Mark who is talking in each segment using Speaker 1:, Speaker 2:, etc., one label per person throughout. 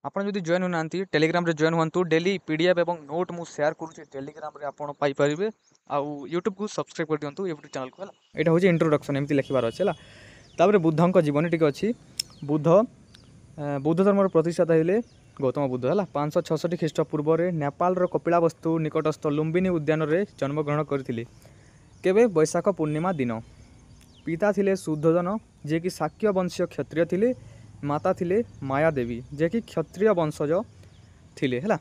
Speaker 1: ଆପଣ ଯଦି join होनांती Telegram रे जॉइन हुंतु डेली पीडीएफ एवं नोट मु शेयर करूची टेलीग्राम रे आपण पाई परिबे आ यूट्यूब को सब्सक्राइब कर दियंतु यूट्यूब चैनल को हला एटा होची इंट्रोडक्शन एमती लिखबार अछि हला तापर बुद्धंक जीवनी टिक अछि बुद्ध धर्म प्रतिष्ठाता हेले गौतम बुद्ध हला 566 ख्रीष्टपूर्व रे नेपाल रो कपिलावस्तु निकटस्थ लुम्बिनी उद्यान रे जन्म ग्रहण करथिले केबे बैशाख पूर्णिमा दिन पिता थिले शुद्धोधन जे कि शाक्य वंशीय क्षत्रिय थिले माता थिले माया देवी जे कि क्षत्रिय वंशज थिले हला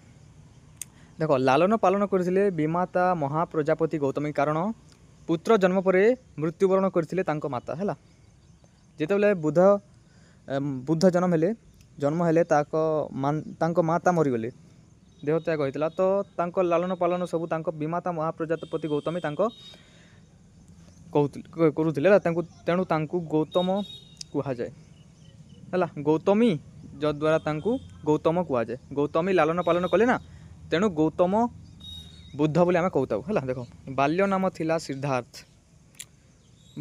Speaker 1: देखो लालन पालन करथिले विमाता महाप्रजापति गौतमी कारण पुत्र जन्म पर मृत्युवरण करथिले तांको माता हला जेतेबेले बुद्ध जन्म हेले तांको माता मरीगले देहत्याग होइतला तो तांको लालन पालन सब तांको विमाता महाप्रजापति गौतमी तांको करुथिले तेणु तांको गौतम कुहा जाए हला गौतमी जद्वारा तांको गौतम कुहा जाए गौतमी लालन पालन कले ना तेणु गौतम बुद्ध बोली आमे कहताउ हला देखो बाल्य नाम थिला सिद्धार्थ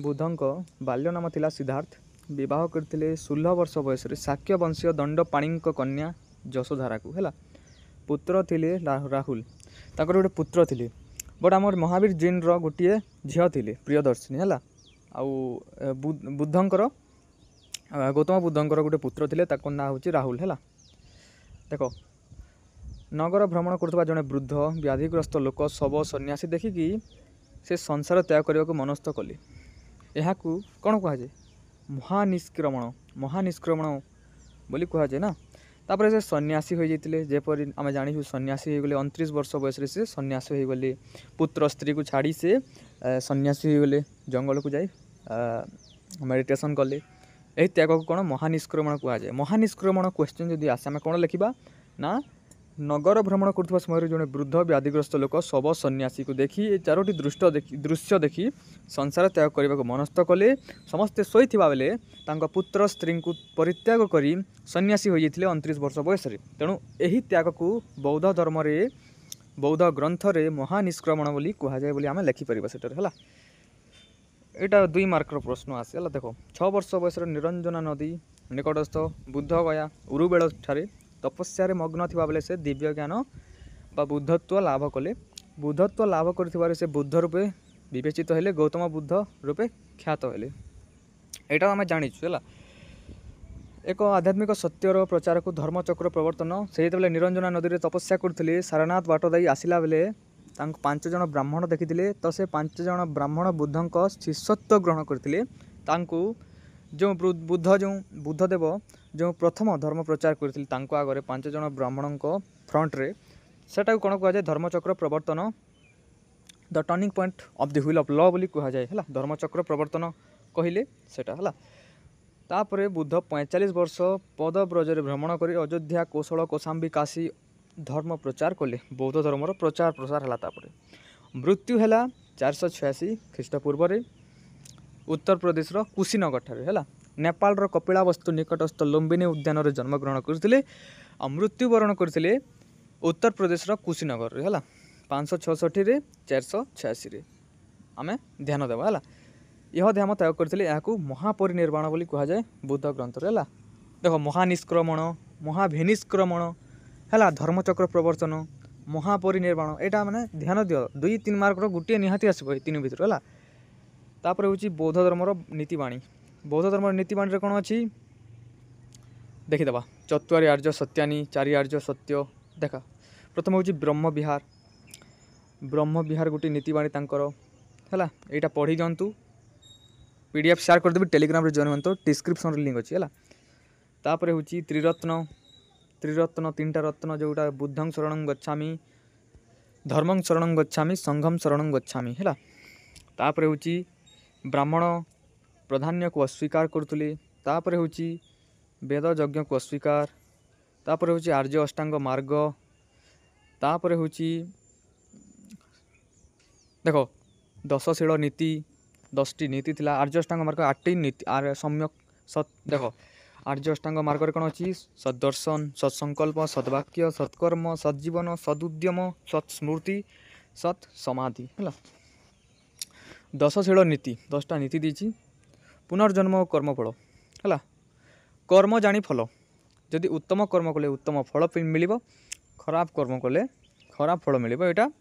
Speaker 1: बुद्धंको बाल्य नाम थिला सिद्धार्थ विवाह करथिले 16 वर्ष बयस रे शाक्य वंशीय दंड पाणिंक कन्या यशोधारा को हला पुत्र थिले राहुल ताकर गोटे पुत्र थिले बट आमर महावीर जीन रो गोटे झियो थिले प्रियदर्शिनी हला आउ बुद्धंकर गौतम बुद्धंकर गोटे पुत्र थिले ताको ना होची राहुल हला देखो नगर भ्रमण करथबा जने वृद्ध व्याधिग्रस्त लोक सब सन्यासी देखिकी से संसार त्याग करने को मनस्थ कले यहाँ कौन कहुए महानिष्क्रमण बोली कहुए ना तापर से सन्यासी हो जाते जेपरी आम जानी सन्यासी हो गले 29 वर्ष बयस से सन्यासी हो गले पुत्र स्त्री को छाड़ी से सन्यासी हो गले जंगल को जाए मेडिटेशन कले यही त्याग को कौन महानिष्क्रमण कहुए महानिष्क्रमण क्वेश्चन जदि आसे आम कौन लिखा ना नगर भ्रमण कर समय जो वृद्ध व्याधिग्रस्त लोक सब सन्यासी को देखी ये चारोटी दृश्य देखी संसार त्याग करने को मनस्थ कले समस्ते शोता बेले पुत्र स्त्री को परित्याग कर सन्यासी हो जाते 29 वर्ष बयस तेणु यही त्याग को बौद्ध धर्म रे बौद्ध ग्रंथ रे महानिष्क्रमण बोली कहुए बोली आम लिखिपर से यहाँ 2 मार्कर प्रश्न आसे है देखो 6 वर्ष बयस निरंजना नदी निकटस्थ बुद्ध गया उरुबेल ठारे तपस्या मग्न थिबा बेले से दिव्य ज्ञान बा बुद्धत्व लाभ कले बुद्धत्व लाभ कर से बुद्ध रूपे विवेचित हेले गौतम बुद्ध रूपे ख्यात हेले एटा आम जानीचु है एक आध्यात्मिक सत्यर प्रचार को धर्मचक्र प्रवर्तन से निरंजना नदी में तपस्या करते सारनाथ बाट दी आसला बेले 5 जन ब्राह्मण देखी तो से 5 जन ब्राह्मण बुद्धों शिष्यत्व ग्रहण करते जो बुद्धदेव जो प्रथम धर्म प्रचार करते आगे 5 जन ब्राह्मण फ्रंट रे सेटा कौन कहुए धर्मचक्र प्रवर्तन the turning point of the wheel of law बोली कहुए है धर्मचक्र प्रवर्तन कहले सेटा है तापर बुद्ध 45 वर्ष पद ब्रजरे भ्रमण कर अयोध्या कौशल कौशाम्बी काशी धर्म प्रचार कले बौद्ध धर्मर प्रचार प्रसार है मृत्यु है 486 ख्रीष्टपूर्व उत्तर प्रदेश कुशीनगर ठारे है नेपाल कपिलावस्तु निकटस्थ लुम्बिनी उद्यान रे जन्म ग्रहण करथिले आ मृत्युवरण करथिले उत्तर प्रदेश कुशीनगर रे है 566 रे 486 रे आमे ध्यान देवा है यह ध्यान त्याग करथिले याकू महापरिनिर्वाण बोली कहा जाए बुद्ध ग्रंथ रे देखो महानिष्क्रमण महाभिनिष्क्रमण है धर्मचक्र प्रवर्तन महापरिनिर्वाण यहाँ माने ध्यान दियो 2-3 मार्क गोटे निहाती आसो 3 भितर है तापर हूँ बौद्ध धर्मर नीतिवाणी बौद्ध धर्म नीतिवाणी कौन अच्छी देखीदे चत्वारि आर्य सत्यानि 4 आर्य सत्य देखा प्रथम हूँ ब्रह्म विहार गोटे नीतिवाणी तांकर है यहाँ पढ़ी जातु पीडीएफ शेयर करदेवी टेलीग्राम रे जॉइन हूँ डिस्क्रिप्शन लिंक अच्छी है तापर हूँ त्रिरत्न 3टा रत्न जोटा बुद्धं शरणं गच्छामि धर्मं शरणं गच्छामि संघं शरणं गच्छामि है तापर हूँ ब्राह्मण प्राधान्य को अस्वीकार करतुले तापर हूँ वेद यज्ञ को अस्वीकार तापर हूँ आर्य अष्टांग मार्ग तापर हूँ देखो 10शील नीति 10टी नीति थिला आर्य अष्टांग मार्ग 8टी नीति सम्यक सत देखो आर्य अष्टांग मार्ग कौन अच्छी सद्दर्शन सत्संकल्प सद्वाक्य सत्कर्म सज्जीवन सदुद्यम सत्स्मृति सत् समाधि है 10शील नीति 10टा नीति दी पुनर्जन्म कर्मफल है कर्म जानी फल जदि उत्तम कर्म कले उत्तम फल मिल, खराब कर्म कले खराब फल मिल, यहाँ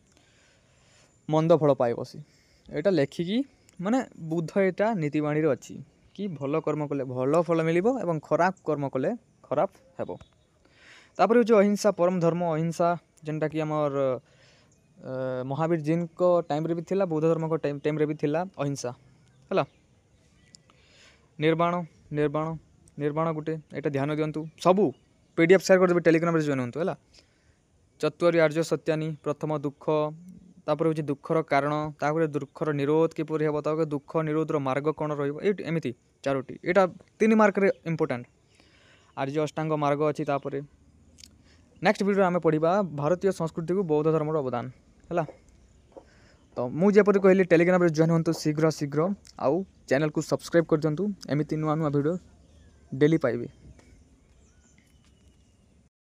Speaker 1: मंद फल पाइब सी। यहाँ लेखिकी माने बुध यहाँ नीतिवाणी अच्छी कि भल कर्म कले भल फल मिल और खराब कर्म कले खराब हेब। तापर जो अहिंसा परम धर्म अहिंसा जेनटा कि आमर महावीर जी को टाइम रे भी थिला, बौद्ध धर्म को टाइम रे भी थिला अहिंसा है। निर्वाण निर्वाण निर्वाण गोटे यहाँ ध्यान दिंतु, सबू PDF शेयर करदेवी टेलीग्राम जॉइन हूँ है। चतुरी आर्य सत्यानी प्रथम दुख, तापर हूँ दुखर कारण, तापर दुखर निरोध किपर हे, तापर दुख निरोधर मार्ग कौन रमती 4टी, यहाँ 3 मार्क रे इम्पोर्टाट। आर्य अष्टांग मार्ग अच्छी। तापर नेक्स्ट वीडियो आम पढ़ा भारतीय संस्कृति को बौद्ध धर्म अवदान है। तो मुझे कहली टेलीग्राम रे जॉइन हूँ शीघ्र शीघ्र, आउ चैनल को सब्सक्राइब कर दिंतु, एमती नुआ नुआ वीडियो डेली पाइबे।